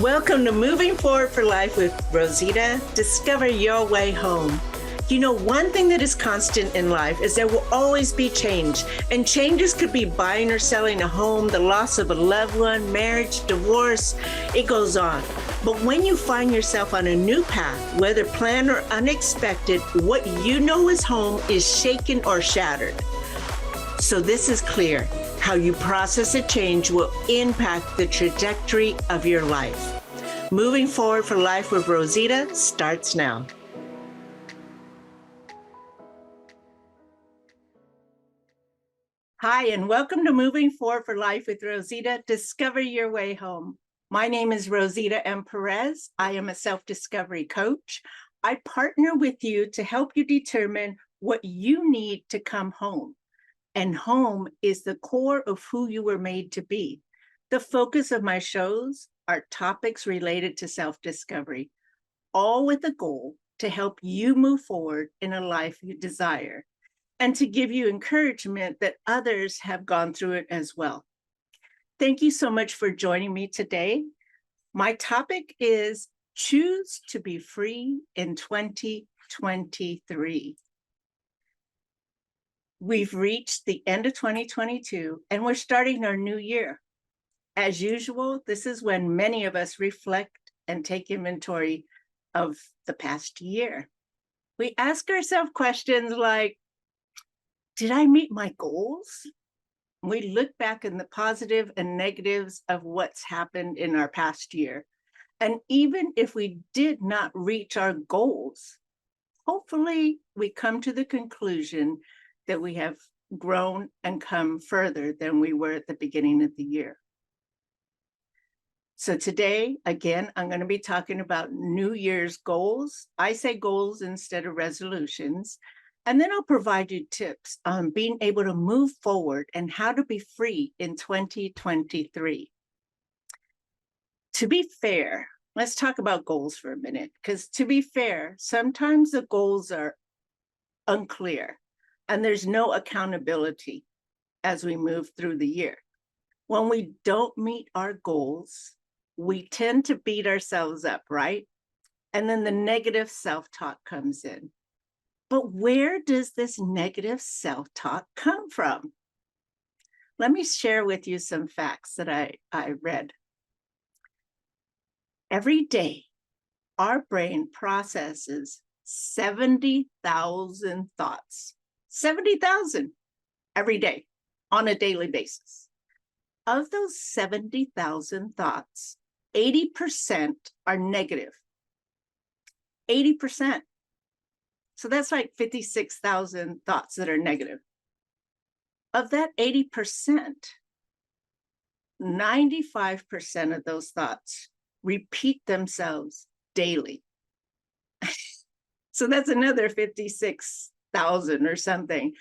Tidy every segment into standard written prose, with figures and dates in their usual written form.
Welcome to Moving Forward for Life with Rosita. Discover your way home. You know, one thing that is constant in life is there will always be change. And changes could be buying or selling a home, the loss of a loved one, marriage, divorce, it goes on. But when you find yourself on a new path, whether planned or unexpected, what you know is home is shaken or shattered. So this is clear. How you process a change will impact the trajectory of your life. Moving Forward for Life with Rosita starts now. Hi, and welcome to Moving Forward for Life with Rosita. Discover your way home. My name is Rosita M. Perez. I am a self-discovery coach. I partner with you to help you determine what you need to come home. And home is the core of who you were made to be. The focus of my shows are topics related to self-discovery, all with the goal to help you move forward in a life you desire and to give you encouragement that others have gone through it as well. Thank you so much for joining me today. My topic is Choose to be Free in 2023. We've reached the end of 2022 and we're starting our new year. As usual, this is when many of us reflect and take inventory of the past year. We ask ourselves questions like, did I meet my goals? We look back in the positive and negatives of what's happened in our past year. And even if we did not reach our goals, hopefully we come to the conclusion that we have grown and come further than we were at the beginning of the year. So today, again, I'm going to be talking about New Year's goals. I say goals instead of resolutions. And then I'll provide you tips on being able to move forward and how to be free in 2023. To be fair, let's talk about goals for a minute, because to be fair, sometimes the goals are unclear. And there's no accountability as we move through the year. When we don't meet our goals, we tend to beat ourselves up, right? And then the negative self-talk comes in. But where does this negative self-talk come from? Let me share with you some facts that I read. Every day, our brain processes 70,000 thoughts. 70,000 every day on a daily basis. Of those 70,000 thoughts, 80% are negative. 80%. So that's like 56,000 thoughts that are negative. Of that 80%, 95% of those thoughts repeat themselves daily. So that's another 56,000 or something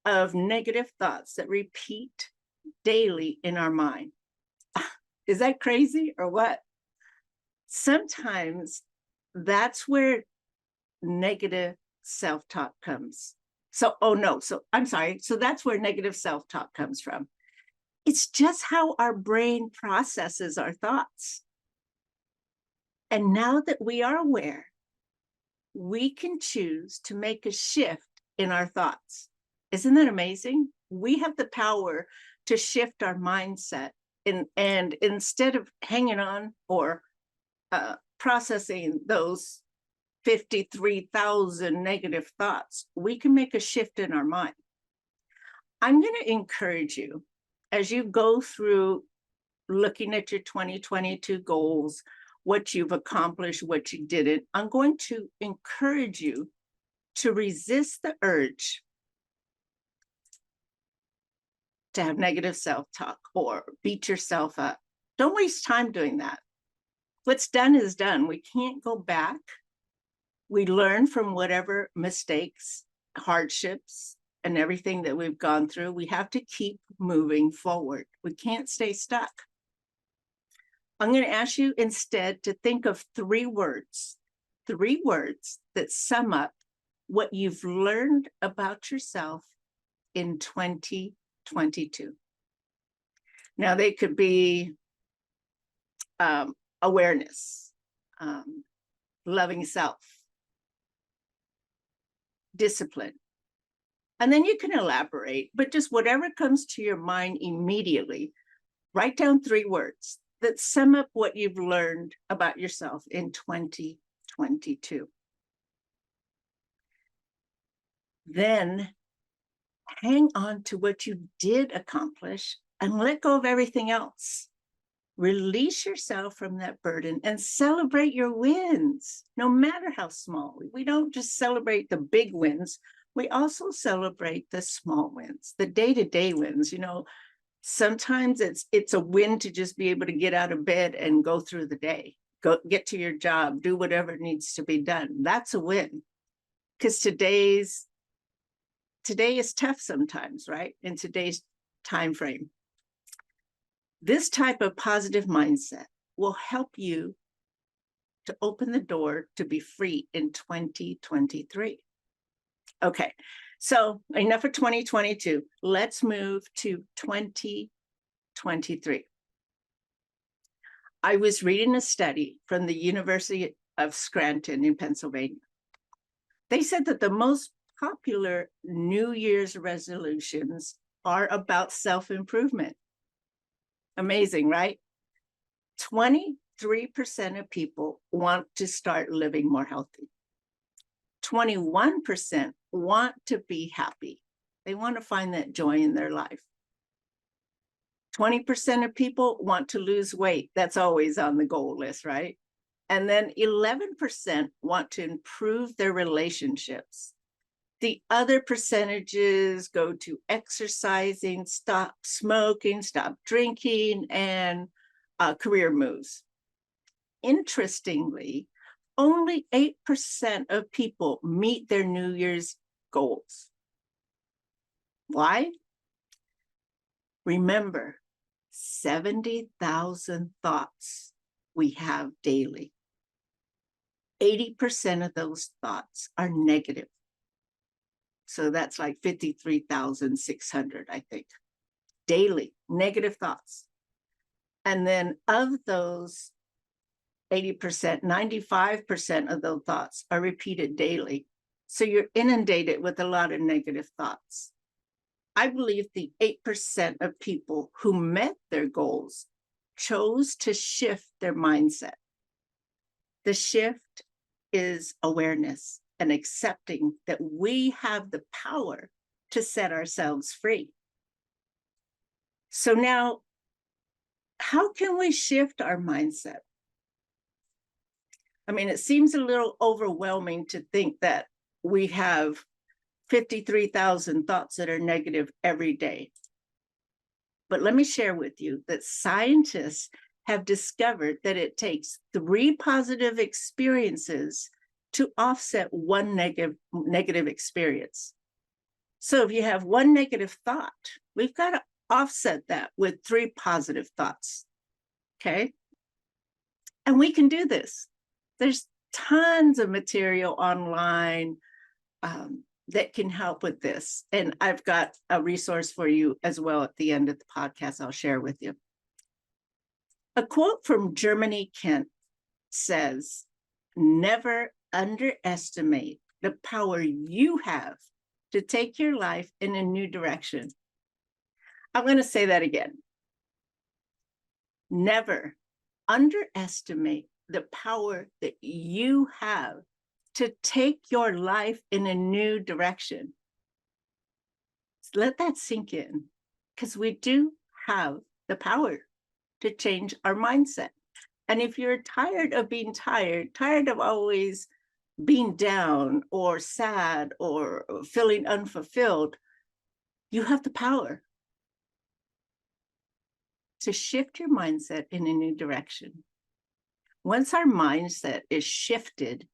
of negative thoughts that repeat daily in our mind. Is that crazy or what? Sometimes that's where negative self-talk comes. So that's where negative self-talk comes from. It's just how our brain processes our thoughts. And now that we are aware, we can choose to make a shift in our thoughts. Isn't that amazing? We have the power to shift our mindset and instead of hanging on or processing those 53,000 negative thoughts, we can make a shift in our mind. I'm going to encourage you as you go through looking at your 2022 goals, what you've accomplished, what you didn't. I'm going to encourage you to resist the urge to have negative self-talk or beat yourself up. Don't waste time doing that. What's done is done. We can't go back. We learn from whatever mistakes, hardships, and everything that we've gone through. We have to keep moving forward. We can't stay stuck. I'm going to ask you instead to think of three words that sum up what you've learned about yourself in 2022. Now, they could be awareness, loving self, discipline. And then you can elaborate, but just whatever comes to your mind immediately, write down 3 words that sum up what you've learned about yourself in 2022. Then hang on to what you did accomplish and let go of everything else. Release yourself from that burden and celebrate your wins, no matter how small. We don't just celebrate the big wins. We also celebrate the small wins, the day-to-day wins. Sometimes it's a win to just be able to get out of bed and go through the day, get to your job, do whatever needs to be done. That's a win, because today is tough sometimes, right? In today's time frame. This type of positive mindset will help you to open the door to be free in 2023. Okay, so enough of 2022. Let's move to 2023. I was reading a study from the University of Scranton in Pennsylvania. They said that the most popular New Year's resolutions are about self-improvement. Amazing, right? 23% of people want to start living more healthy. 21% want to be happy. They want to find that joy in their life. 20% of people want to lose weight. That's always on the goal list, right? And then 11% want to improve their relationships. The other percentages go to exercising, stop smoking, stop drinking, and career moves. Interestingly, only 8% of people meet their New Year's goals. Why? Remember, 70,000 thoughts we have daily. 80% of those thoughts are negative. So that's like 53,600, I think, daily, negative thoughts. And then of those 80%, 95% of those thoughts are repeated daily. So you're inundated with a lot of negative thoughts. I believe the 8% of people who met their goals chose to shift their mindset. The shift is awareness and accepting that we have the power to set ourselves free. So now, how can we shift our mindset? I mean, it seems a little overwhelming to think that we have 53,000 thoughts that are negative every day. But let me share with you that scientists have discovered that it takes 3 positive experiences to offset one negative experience. So if you have one negative thought, we've got to offset that with 3 positive thoughts, okay? And we can do this. There's tons of material online that can help with this. And I've got a resource for you as well at the end of the podcast I'll share with you. A quote from Germany Kent says, "Never underestimate the power you have to take your life in a new direction." I'm going to say that again. Never underestimate the power that you have to take your life in a new direction. Let that sink in, because we do have the power to change our mindset. And if you're tired of being tired of always being down or sad or feeling unfulfilled, you have the power to shift your mindset in a new direction. Once our mindset is shifted,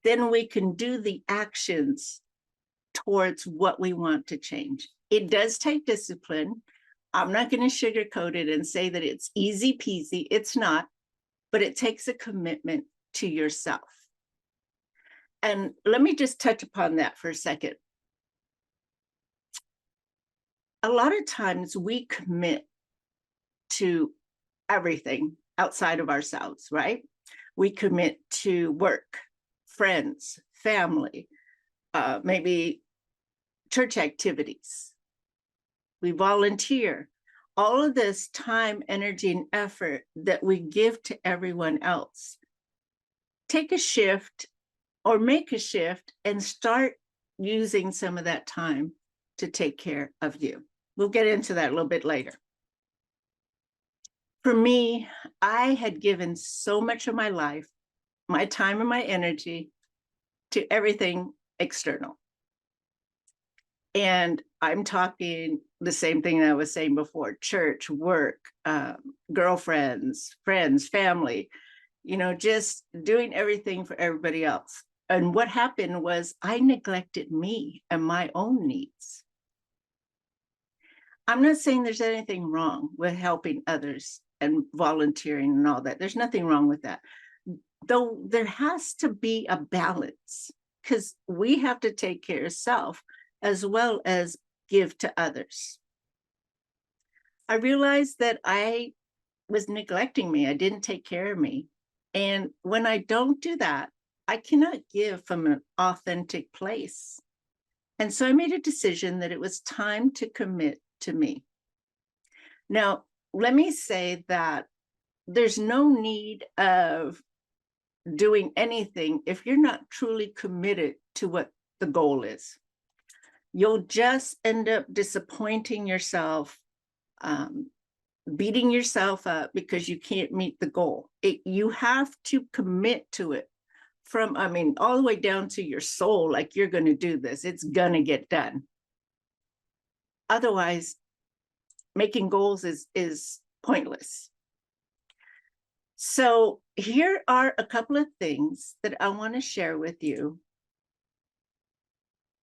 then we can do the actions towards what we want to change. It does take discipline. I'm not going to sugarcoat it and say that it's easy peasy. It's not, but it takes a commitment to yourself. And let me just touch upon that for a second. A lot of times we commit to everything outside of ourselves, right? We commit to work, friends, family, maybe church activities. We volunteer. All of this time, energy, and effort that we give to everyone else. Take a shift or make a shift and start using some of that time to take care of you. We'll get into that a little bit later. For me, I had given so much of my life, my time and my energy to everything external. And I'm talking the same thing that I was saying before: church, work, girlfriends, friends, family, just doing everything for everybody else. And what happened was I neglected me and my own needs. I'm not saying there's anything wrong with helping others and volunteering and all that. There's nothing wrong with that. Though there has to be a balance, because we have to take care of self as well as give to others. I realized that I was neglecting me. I didn't take care of me. And when I don't do that, I cannot give from an authentic place. And so I made a decision that it was time to commit to me. Now, let me say that there's no need of doing anything if you're not truly committed to what the goal is. You'll just end up disappointing yourself, beating yourself up because you can't meet the goal. You have to commit to it from, all the way down to your soul, like you're going to do this. It's going to get done. Otherwise, making goals is pointless. So here are a couple of things that I want to share with you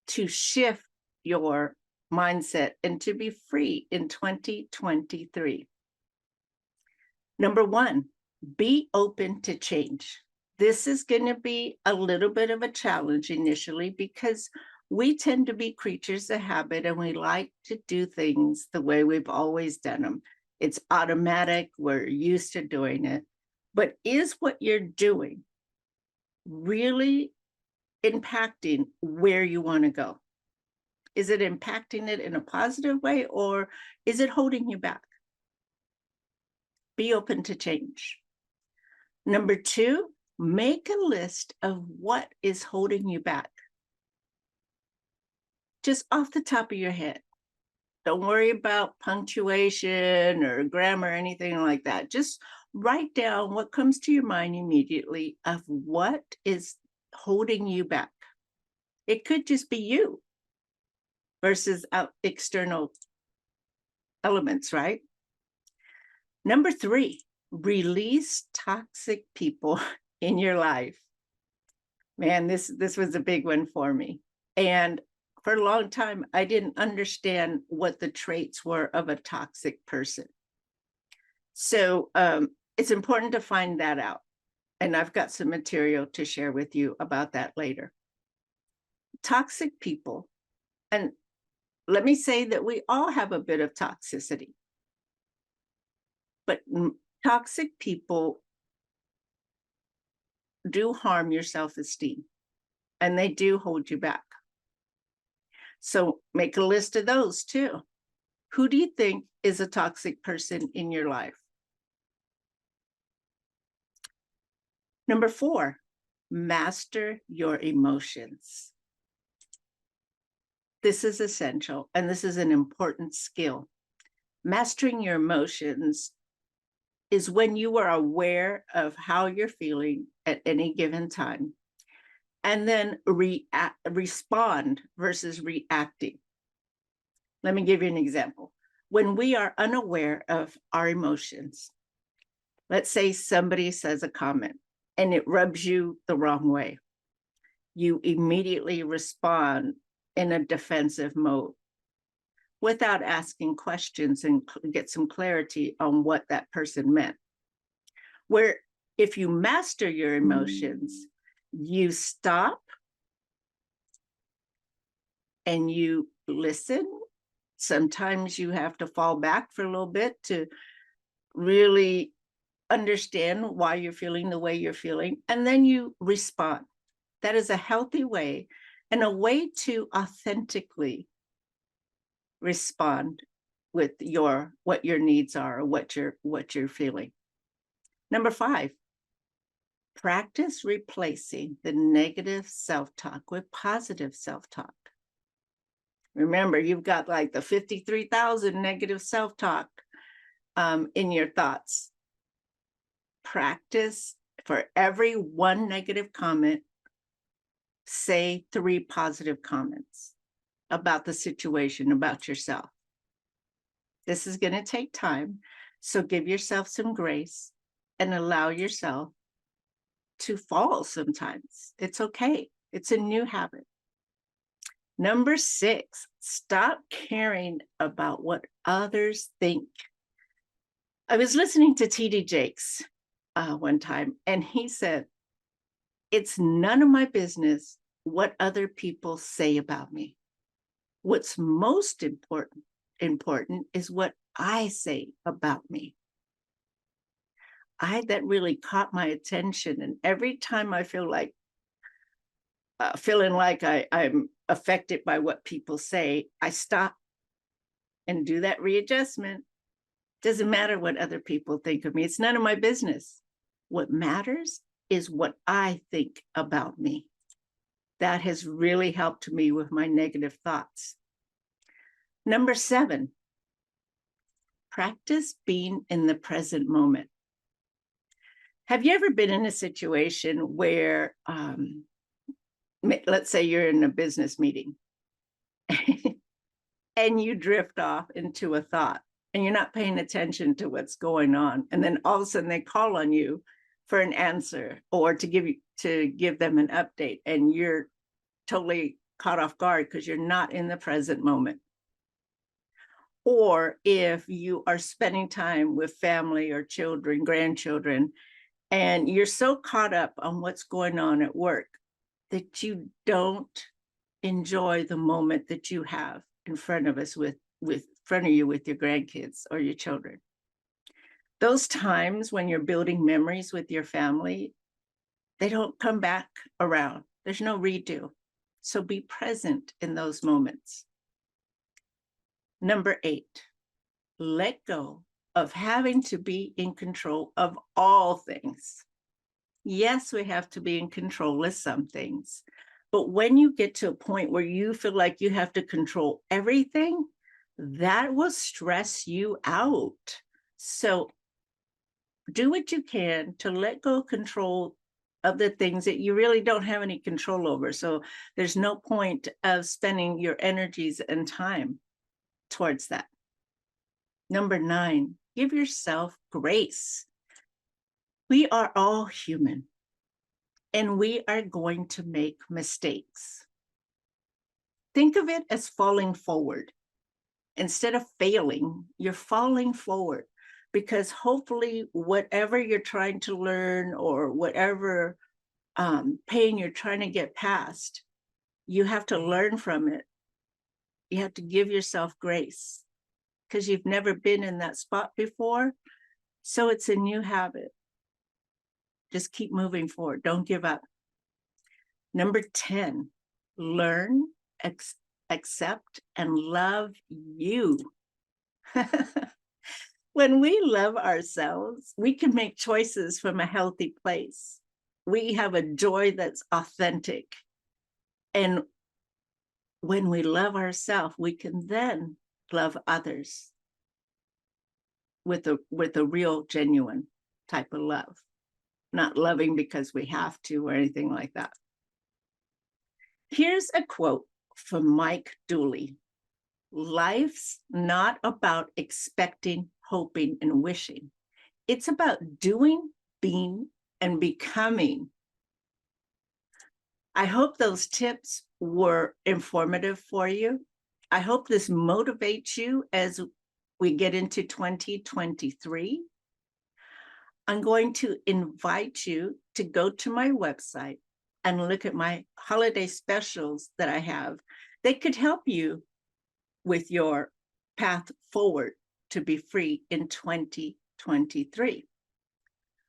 to shift your mindset and to be free in 2023. Number one, be open to change. This is going to be a little bit of a challenge initially because we tend to be creatures of habit and we like to do things the way we've always done them. It's automatic. We're used to doing it. But is what you're doing really impacting where you want to go? Is it impacting it in a positive way, or is it holding you back? Be open to change. Number two, make a list of what is holding you back. Just off the top of your head. Don't worry about punctuation or grammar or anything like that. Just write down what comes to your mind immediately of what is holding you back. It could just be you versus external elements, right? Number three, release toxic people in your life. Man, this was a big one for me. And for a long time, I didn't understand what the traits were of a toxic person. So it's important to find that out. And I've got some material to share with you about that later. Toxic people, and let me say that we all have a bit of toxicity. But toxic people do harm your self-esteem, and they do hold you back. So make a list of those too. Who do you think is a toxic person in your life? Number four, master your emotions. This is essential, and this is an important skill. Mastering your emotions is when you are aware of how you're feeling at any given time, and then respond versus reacting. Let me give you an example. When we are unaware of our emotions, let's say somebody says a comment and it rubs you the wrong way. You immediately respond in a defensive mode without asking questions and get some clarity on what that person meant. Where if you master your emotions, you stop, and you listen. Sometimes you have to fall back for a little bit to really understand why you're feeling the way you're feeling, and then you respond. That is a healthy way and a way to authentically respond with what your needs are or what you're feeling. Number 5, practice replacing the negative self-talk with positive self-talk. Remember, you've got like the 53,000 negative self-talk in your thoughts. Practice for every one negative comment, say 3 positive comments about the situation, about yourself. This is going to take time, so give yourself some grace and allow yourself to fall sometimes. It's okay. It's a new habit. Number 6, stop caring about what others think. I was listening to T.D. Jakes one time, and he said, it's none of my business what other people say about me. What's most important is what I say about me. That really caught my attention. And every time I feel like feeling like I'm affected by what people say, I stop and do that readjustment. Doesn't matter what other people think of me. It's none of my business. What matters is what I think about me. That has really helped me with my negative thoughts. Number 7, practice being in the present moment. Have you ever been in a situation where, let's say you're in a business meeting and you drift off into a thought and you're not paying attention to what's going on, and then all of a sudden they call on you for an answer or to give them an update, and you're totally caught off guard because you're not in the present moment. Or if you are spending time with family or children, grandchildren, and you're so caught up on what's going on at work that you don't enjoy the moment that you have in front of us with you with your grandkids or your children. Those times when you're building memories with your family, they don't come back around. There's no redo. So be present in those moments. Number 8, let go of having to be in control of all things. Yes, we have to be in control of some things, but when you get to a point where you feel like you have to control everything, that will stress you out. So do what you can to let go of control of the things that you really don't have any control over. So there's no point of spending your energies and time towards that. Number 9, give yourself grace. We are all human, and we are going to make mistakes. Think of it as falling forward. Instead of failing, you're falling forward, because hopefully whatever you're trying to learn or whatever pain you're trying to get past, you have to learn from it. You have to give yourself grace because you've never been in that spot before. So it's a new habit. Just keep moving forward. Don't give up. Number 10, learn, accept, and love you. When we love ourselves, we can make choices from a healthy place. We have a joy that's authentic. And when we love ourselves, we can then love others with a real, genuine type of love. Not loving because we have to or anything like that. Here's a quote from Mike Dooley. Life's not about expecting, hoping, and wishing. It's about doing, being, and becoming. I hope those tips were informative for you. I hope this motivates you as we get into 2023. I'm going to invite you to go to my website and look at my holiday specials that I have. They could help you with your path forward to be free in 2023.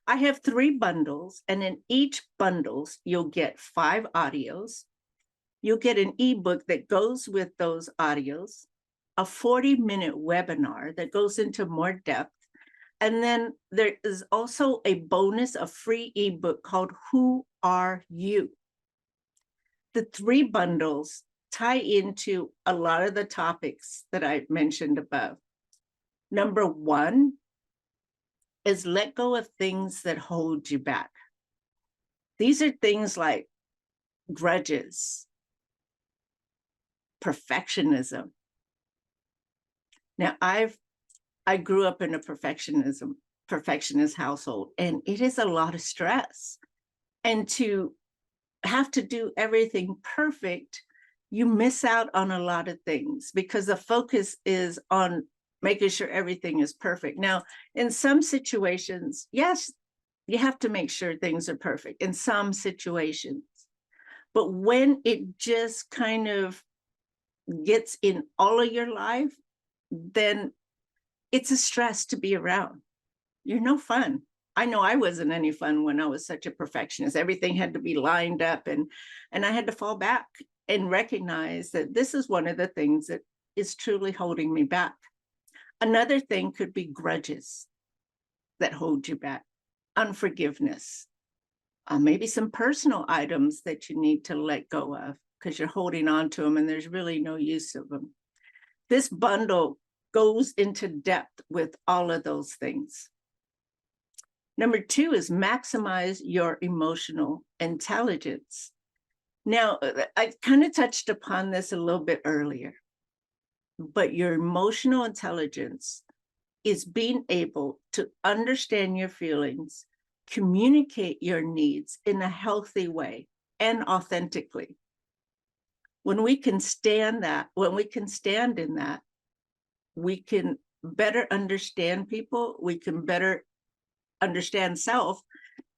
I have 3 bundles, and in each bundles, you'll get 5 audios. You'll get an ebook that goes with those audios, a 40-minute webinar that goes into more depth. And then there is also a bonus, a free ebook called Who Are You? The 3 bundles tie into a lot of the topics that I mentioned above. Number 1 is let go of things that hold you back. These are things like grudges, perfectionism. Now, I grew up in a perfectionist household, and it is a lot of stress. And to have to do everything perfect, you miss out on a lot of things because the focus is on making sure everything is perfect. Now, in some situations, yes, you have to make sure things are perfect in some situations. But when it just kind of gets in all of your life, then it's a stress to be around. You're no fun. I know I wasn't any fun when I was such a perfectionist. Everything had to be lined up, and I had to fall back and recognize that this is one of the things that is truly holding me back. Another thing could be grudges that hold you back, unforgiveness, maybe some personal items that you need to let go of because you're holding on to them and there's really no use of them. This bundle goes into depth with all of those things. Number 2 is maximize your emotional intelligence. Now, I kind of touched upon this a little bit earlier, but your emotional intelligence is being able to understand your feelings, communicate your needs in a healthy way and authentically. When we can stand that, when we can stand in that, we can better understand people, we can better understand self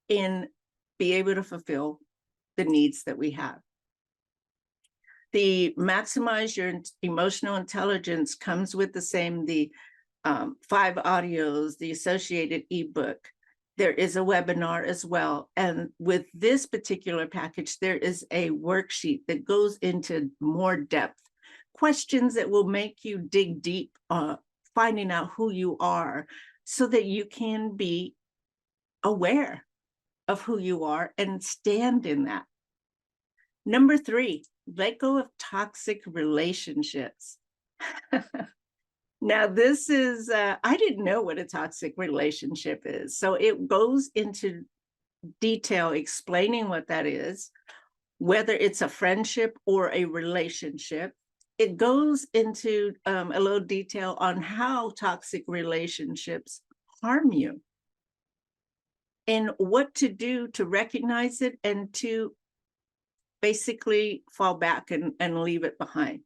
and be able to fulfill the needs that we have. The maximize your emotional intelligence comes with the 5 audios, the associated ebook. There is a webinar as well. And with this particular package, there is a worksheet that goes into more depth, questions that will make you dig deep, finding out who you are so that you can be aware of who you are and stand in that. Number 3, let go of toxic relationships. Now, this is, I didn't know what a toxic relationship is. So it goes into detail explaining what that is, whether it's a friendship or a relationship. It goes into a little detail on how toxic relationships harm you and what to do to recognize it and to basically fall back and leave it behind.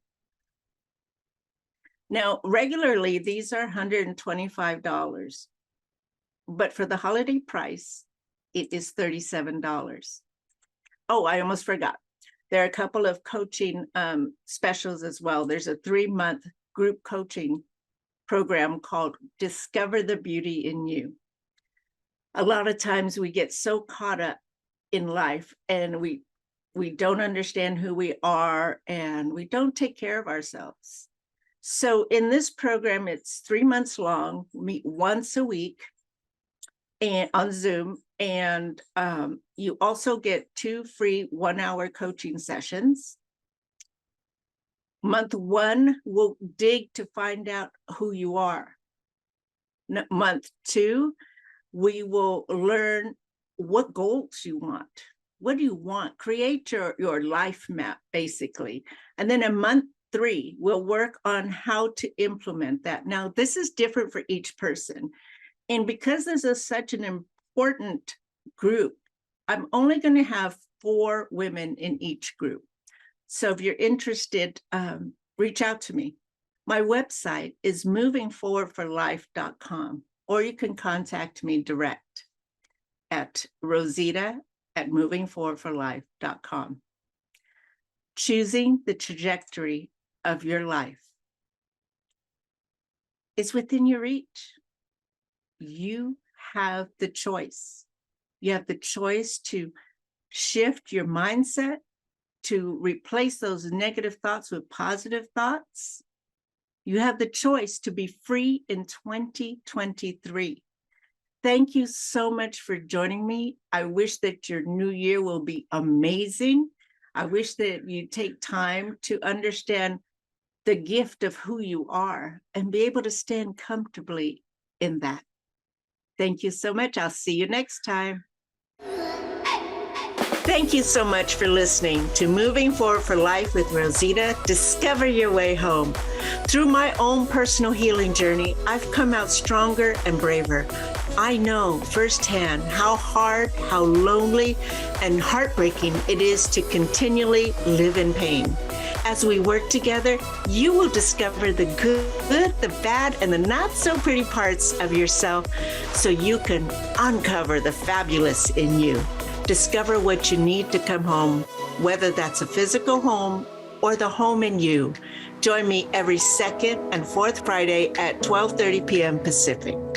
Now, regularly, these are $125, but for the holiday price, it is $37. Oh, I almost forgot. There are a couple of coaching specials as well. There's a 3-month group coaching program called Discover the Beauty in You. A lot of times we get so caught up in life and we don't understand who we are and we don't take care of ourselves. So in this program, it's 3 months long, meet once a week and on Zoom. And you also get 2 free 1-hour coaching sessions. Month 1, we'll dig to find out who you are. Month 2, we will learn what goals you want. What do you want? Create your life map, basically. And then in month 3, we'll work on how to implement that. Now, this is different for each person. And because this is such an important group, I'm only going to have 4 women in each group. So if you're interested, reach out to me. My website is movingforwardforlife.com, or you can contact me direct at Rosita at movingforwardforlife.com. choosing the trajectory of your life is within your reach. You have the choice. You have the choice to shift your mindset, to replace those negative thoughts with positive thoughts. You have the choice to be free in 2023. Thank you so much for joining me. I wish that your new year will be amazing. I wish that you take time to understand the gift of who you are and be able to stand comfortably in that. Thank you so much. I'll see you next time. Thank you so much for listening to Moving Forward for Life with Rosita. Discover your way home. Through my own personal healing journey, I've come out stronger and braver. I know firsthand how hard, how lonely, and heartbreaking it is to continually live in pain. As we work together, you will discover the good, the bad, and the not so pretty parts of yourself so you can uncover the fabulous in you. Discover what you need to come home, whether that's a physical home or the home in you. Join me every second and fourth Friday at 12:30 p.m. Pacific.